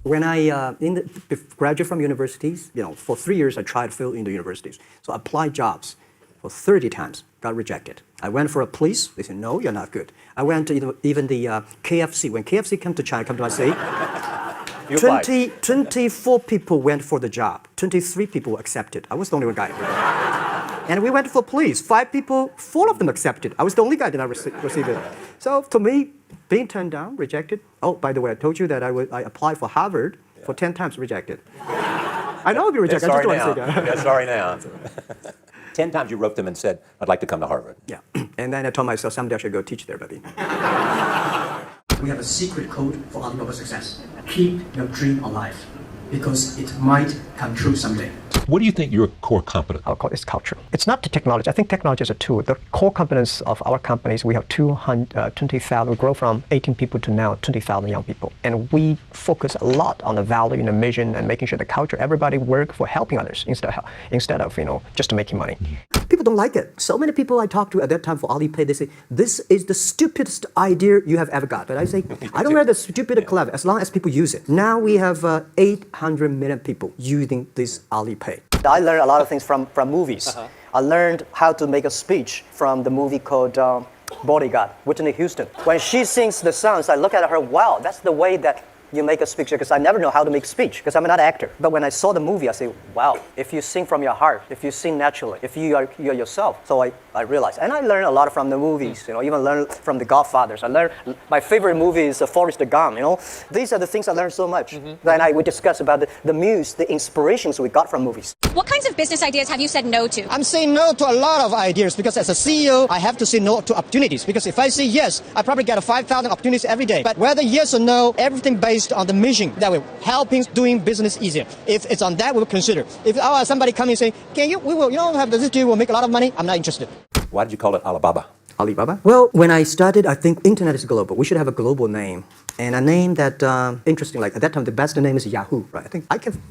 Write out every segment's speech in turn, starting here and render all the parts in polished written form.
When I graduate from universities, for 3 years I tried to fill in the universities. So I applied jobs for 30 times, got rejected. I went for a police, they said, no, you're not good. I went to even the KFC. When KFC came to China, come to my city, 24 people went for the job. 23 people accepted. I was the only one guy. And we went for police. 5 people, 4 of them accepted. I was the only guy that not receive it. So to me, being turned down, rejected. Oh, by the way, I told you that I applied for Harvard for 10 times, rejected. I know I'll be rejected. I just don't want to say that. Yeah, sorry now. 10 times you wrote them and said, I'd like to come to Harvard. Yeah. And then I told myself, someday I should go teach there, maybe. We have a secret code for Alibaba success. Keep your dream alive, because it might come true someday. What do you think your core competence? Our core is culture. It's not the technology. I think technology is a tool. The core competence of our companies, we have 20,000. We grow from 18 people to now 20,000 young people. And we focus a lot on the value and the mission and making sure the culture, everybody work for helping others instead of just making money. People don't like it. So many people I talked to at that time for Alipay, they say, this is the stupidest idea you have ever got. But I say, I don't know whether stupid or clever, as long as people use it. Now we have 800 million people using this Alipay. I learned a lot of things from movies. I learned how to make a speech from the movie called Bodyguard, Whitney Houston. When she sings the songs, I look at her, wow, that's the way that you make a speech, because I never know how to make speech, because I'm not an actor. But when I saw the movie, I say, wow, if you sing from your heart, if you sing naturally, if you're yourself. So I realized, and I learned a lot from the movies, even learned from the Godfathers. I learned, my favorite movie is Forrest Gump, These are the things I learned so much. Then we discuss about the muse, the inspirations we got from movies. What kinds of business ideas have you said no to? I'm saying no to a lot of ideas, because as a CEO, I have to say no to opportunities. Because if I say yes, I probably get 5,000 opportunities every day. But whether yes or no, everything based on the mission that we're helping doing business easier. If it's on that, we will consider. If somebody come and say, we will, have this deal, we'll make a lot of money, I'm not interested. Why did you call it Alibaba? Alibaba? Well, when I started, I think internet is global. We should have a global name. And a name that, interesting, like at that time, the best name is Yahoo, right?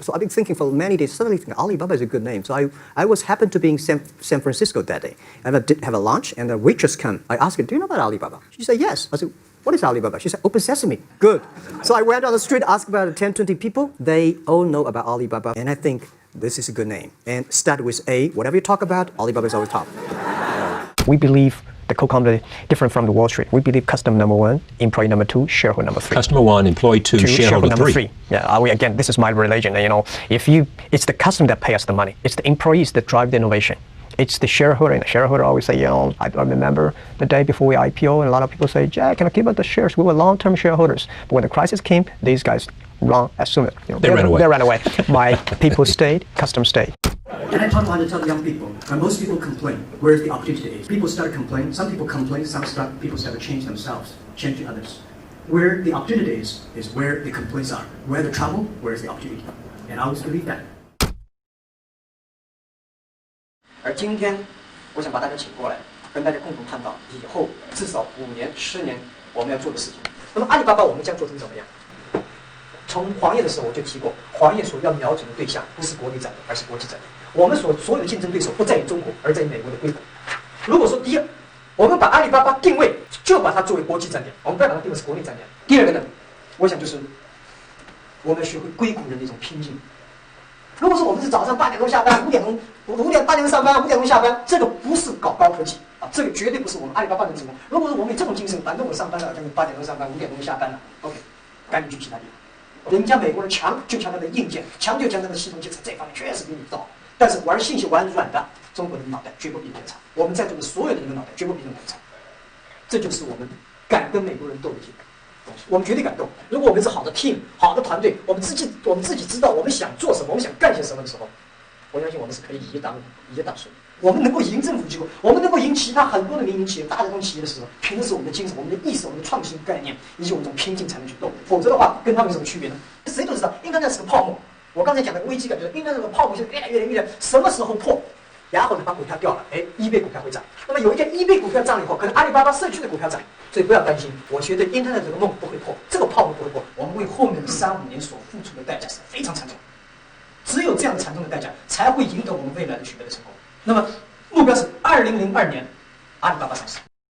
So I've been thinking for many days, suddenly think Alibaba is a good name. So I was happened to be in San Francisco that day. And I did have a lunch, and the waitress came. I asked her, do you know about Alibaba? She said, yes. I said, what is Alibaba? She said, Open Sesame. Good. So I went on the street, asked about 10, 20 people. They all know about Alibaba. And I think this is a good name. And start with A. Whatever you talk about, Alibaba is always top. We believe the co-company different from the Wall Street. We believe customer number 1, employee number 2, shareholder number 3. Customer 1, employee 2, shareholder number 3. Yeah, again, this is my religion. It's the customer that pays us the money. It's the employees that drive the innovation. It's the shareholder, and the shareholder always say, I remember the day before we IPO, and a lot of people say, Jack, can I keep up the shares? We were long-term sharetholders. But when the crisis came, these guys run as soon as they ran away. They ran away. My people stayed, customers stayed. And I want to tell young people, when most people complain, where's the opportunity is? People start complaining, some people complain, people start to change themselves, changing others. Where the opportunity is where the complaints are. Where the trouble, where's the opportunity? And I always believe that. 而今天，我想把大家请过来，跟大家共同探讨以后至少5年、10年我们要做的事情。那么阿里巴巴我们将做成怎么样？从黄页的时候我就提过，黄页所要瞄准的对象不是国内战略，而是国际战略。我们所有的竞争对手不在于中国，而在于美国的硅谷。如果说第一，我们把阿里巴巴定位就把它作为国际战略，我们不要把它定位是国内战略。第二个呢，我想就是我们要学会硅谷人的一种拼劲。如果说我们是早上8点钟下班，8点钟上班，5点钟下班，这个不是搞高科技啊，这个绝对不是我们阿里巴巴的成功。如果说我们有这种精神，反正我上班了，将近8点钟上班，5点钟下班了 ，OK， 赶紧去其他地方。人家美国人强就强他的硬件，强就强他的系统建设，这方面确实比你早。但是玩信息玩软的，中国人的脑袋绝不比你们差。我们在座的所有的人的脑袋绝不比你们差。这就是我们敢跟美国人斗的地方。我们绝对敢斗。如果我们是好的 team、好的团队，我们自己知道我们想做什么，我们想干些什么的时候，我相信我们是可以以一当十。我们能够赢政府机构，我们能够赢其他很多的民营企业、大的这种企业的时候，凭的是我们的精神、我们的意识、我们的创新概念，以及我们这种拼劲才能去斗。否则的话，跟他们有什么区别呢？谁都知道，Internet是个泡沫。我刚才讲的危机感就是 Internet 这个泡沫现在越来越，什么时候破？然后呢，把股票掉了，eBay 股票会涨。那么有一天 eBay 股票涨了以后，可能阿里巴巴社区的股票涨，所以不要担心。我觉得 Internet 这个梦不会破，这个泡沫不会破。我们为后面的3、5年所付出的代价是非常惨重，只有这样的惨重的代价，才会赢得我们未来的取得的成功。那么目标是2002年阿里巴巴上市。